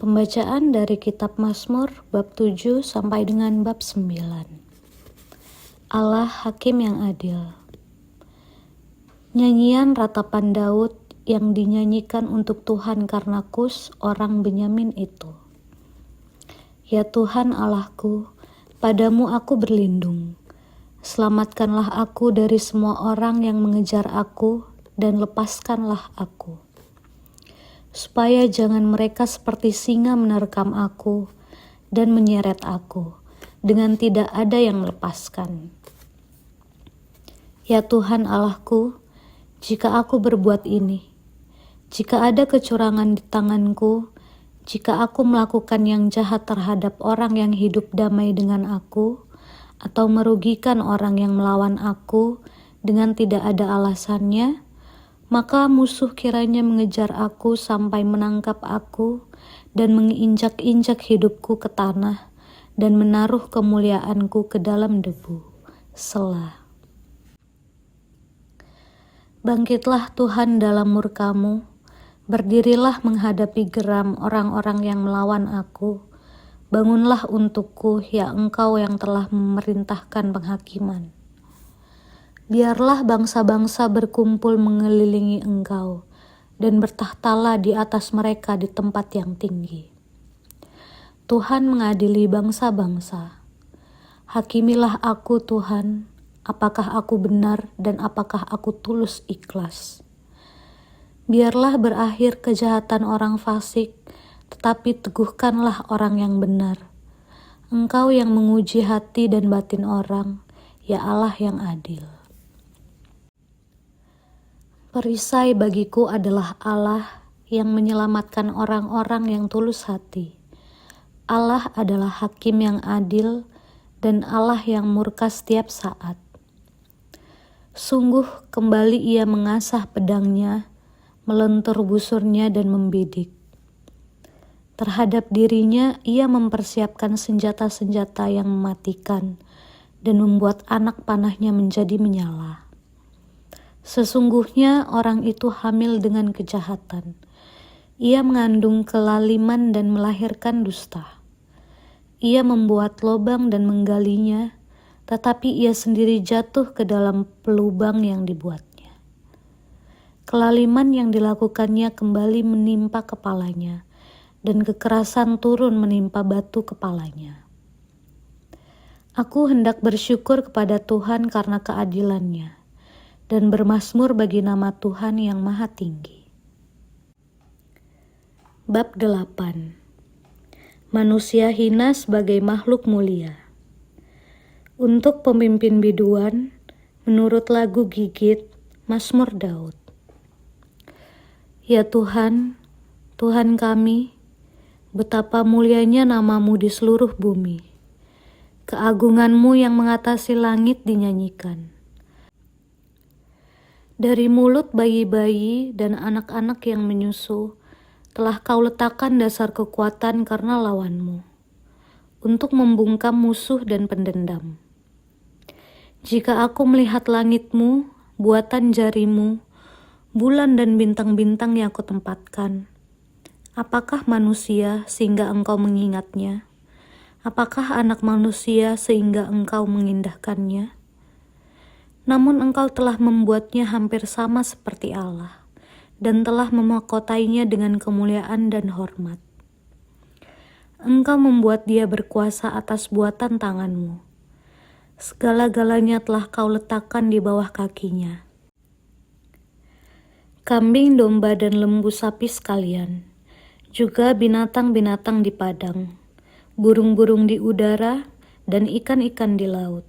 Pembacaan dari kitab Mazmur bab 7 sampai dengan bab 9. Allah Hakim yang adil. Nyanyian ratapan Daud yang dinyanyikan untuk Tuhan karena Kus orang Benyamin itu. Ya Tuhan Allahku, padamu aku berlindung. Selamatkanlah aku dari semua orang yang mengejar aku dan lepaskanlah aku. Supaya jangan mereka seperti singa menerkam aku dan menyeret aku, dengan tidak ada yang melepaskan. Ya Tuhan Allahku, jika aku berbuat ini, jika ada kecurangan di tanganku, jika aku melakukan yang jahat terhadap orang yang hidup damai dengan aku, atau merugikan orang yang melawan aku dengan tidak ada alasannya, maka musuh kiranya mengejar aku sampai menangkap aku dan menginjak-injak hidupku ke tanah dan menaruh kemuliaanku ke dalam debu. Selah. Bangkitlah Tuhan dalam murka-Mu, berdirilah menghadapi geram orang-orang yang melawan aku. Bangunlah untukku, ya Engkau yang telah memerintahkan penghakiman. Biarlah bangsa-bangsa berkumpul mengelilingi Engkau, dan bertahtalah di atas mereka di tempat yang tinggi. Tuhan mengadili bangsa-bangsa. Hakimilah aku Tuhan, apakah aku benar dan apakah aku tulus ikhlas. Biarlah berakhir kejahatan orang fasik, tetapi teguhkanlah orang yang benar. Engkau yang menguji hati dan batin orang, ya Allah yang adil. Perisai bagiku adalah Allah yang menyelamatkan orang-orang yang tulus hati. Allah adalah hakim yang adil dan Allah yang murka setiap saat. Sungguh kembali ia mengasah pedangnya, melentur busurnya dan membidik. Terhadap dirinya ia mempersiapkan senjata-senjata yang mematikan dan membuat anak panahnya menjadi menyala. Sesungguhnya orang itu hamil dengan kejahatan. Ia mengandung kelaliman dan melahirkan dusta. Ia membuat lubang dan menggalinya, tetapi ia sendiri jatuh ke dalam pelubang yang dibuatnya. Kelaliman yang dilakukannya kembali menimpa kepalanya, dan kekerasan turun menimpa batu kepalanya. Aku hendak bersyukur kepada Tuhan karena keadilannya, dan bermazmur bagi nama Tuhan yang Maha Tinggi. Bab 8. Manusia hina sebagai makhluk mulia. Untuk pemimpin biduan, menurut lagu Gigit, Mazmur Daud. Ya Tuhan, Tuhan kami, betapa mulianya nama-Mu di seluruh bumi. Keagungan-Mu yang mengatasi langit dinyanyikan. Dari mulut bayi-bayi dan anak-anak yang menyusu, telah Kau letakkan dasar kekuatan karena lawan-Mu, untuk membungkam musuh dan pendendam. Jika aku melihat langit-Mu, buatan jari-Mu, bulan dan bintang-bintang yang Kau tempatkan, apakah manusia sehingga Engkau mengingatnya? Apakah anak manusia sehingga Engkau mengindahkannya? Namun Engkau telah membuatnya hampir sama seperti Allah, dan telah memahkotainya dengan kemuliaan dan hormat. Engkau membuat dia berkuasa atas buatan tangan-Mu. Segala-galanya telah Kau letakkan di bawah kakinya. Kambing, domba, dan lembu sapi sekalian, juga binatang-binatang di padang, burung-burung di udara, dan ikan-ikan di laut,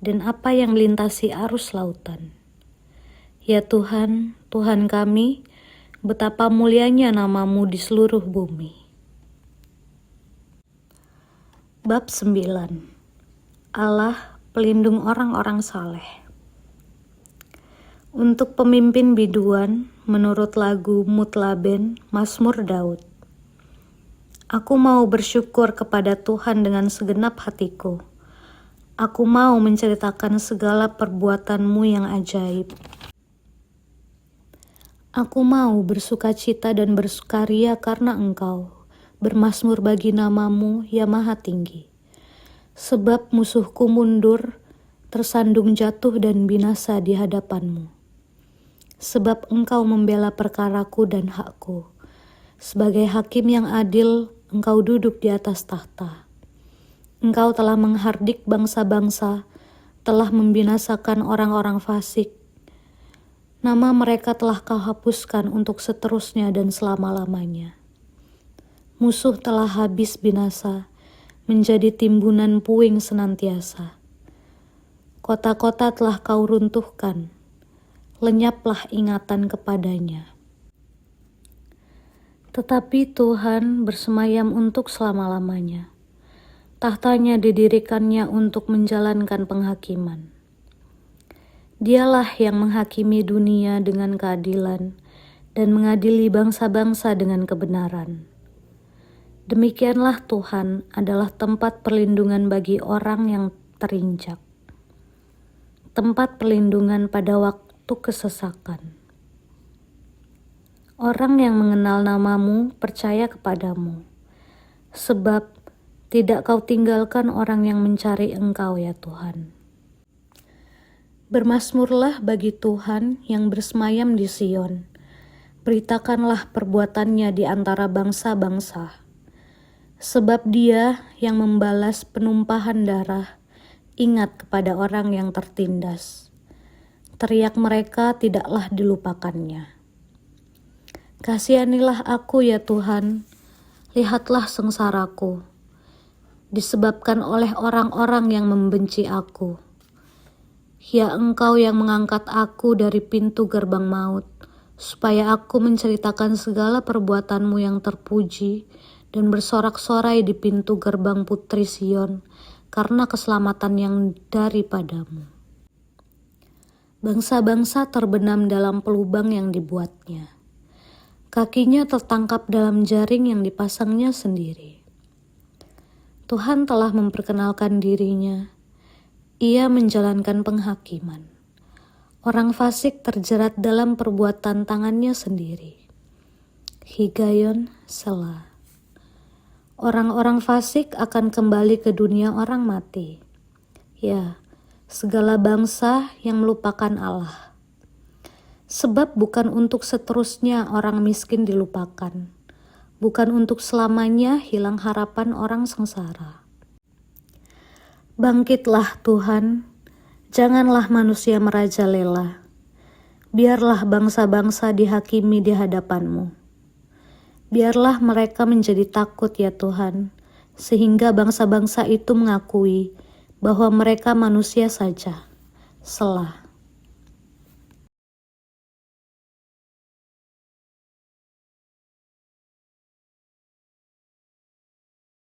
dan apa yang melintasi arus lautan. Ya Tuhan, Tuhan kami, betapa mulianya nama-Mu di seluruh bumi. Bab 9. Allah, pelindung orang-orang saleh. Untuk pemimpin biduan, menurut lagu Mutlaben, Mazmur Daud. Aku mau bersyukur kepada Tuhan dengan segenap hatiku. Aku mau menceritakan segala perbuatan-Mu yang ajaib. Aku mau bersukacita dan bersukaria karena Engkau, bermasmur bagi nama-Mu, ya Maha Tinggi. Sebab musuhku mundur, tersandung jatuh dan binasa di hadapan-Mu. Sebab Engkau membela perkaraku dan hakku. Sebagai hakim yang adil, Engkau duduk di atas tahta. Engkau telah menghardik bangsa-bangsa, telah membinasakan orang-orang fasik. Nama mereka telah Kau hapuskan untuk seterusnya dan selama-lamanya. Musuh telah habis binasa, menjadi timbunan puing senantiasa. Kota-kota telah Kau runtuhkan, lenyaplah ingatan kepadanya. Tetapi Tuhan bersemayam untuk selama-lamanya. Tahtanya didirikannya untuk menjalankan penghakiman. Dialah yang menghakimi dunia dengan keadilan dan mengadili bangsa-bangsa dengan kebenaran. Demikianlah Tuhan adalah tempat perlindungan bagi orang yang terinjak, tempat perlindungan pada waktu kesesakan. Orang yang mengenal nama-Mu percaya kepadamu, sebab tidak Kau tinggalkan orang yang mencari Engkau, ya Tuhan. Bermasmurlah bagi Tuhan yang bersemayam di Sion. Beritakanlah perbuatannya di antara bangsa-bangsa. Sebab Dia yang membalas penumpahan darah, ingat kepada orang yang tertindas. Teriak mereka tidaklah dilupakannya. Kasihanilah aku, ya Tuhan, lihatlah sengsaraku, disebabkan oleh orang-orang yang membenci aku. Ya Engkau yang mengangkat aku dari pintu gerbang maut, supaya aku menceritakan segala perbuatan-Mu yang terpuji dan bersorak-sorai di pintu gerbang Putri Sion, karena keselamatan yang daripada-Mu. Bangsa-bangsa terbenam dalam pelubang yang dibuatnya. Kakinya tertangkap dalam jaring yang dipasangnya sendiri. Tuhan telah memperkenalkan dirinya. Ia menjalankan penghakiman. Orang fasik terjerat dalam perbuatan tangannya sendiri. Higayon Selah. Orang-orang fasik akan kembali ke dunia orang mati. Ya, segala bangsa yang melupakan Allah. Sebab bukan untuk seterusnya orang miskin dilupakan. Bukan untuk selamanya hilang harapan orang sengsara. Bangkitlah Tuhan, janganlah manusia merajalela. Biarlah bangsa-bangsa dihakimi di hadapan-Mu. Biarlah mereka menjadi takut, ya Tuhan, sehingga bangsa-bangsa itu mengakui bahwa mereka manusia saja. Selah.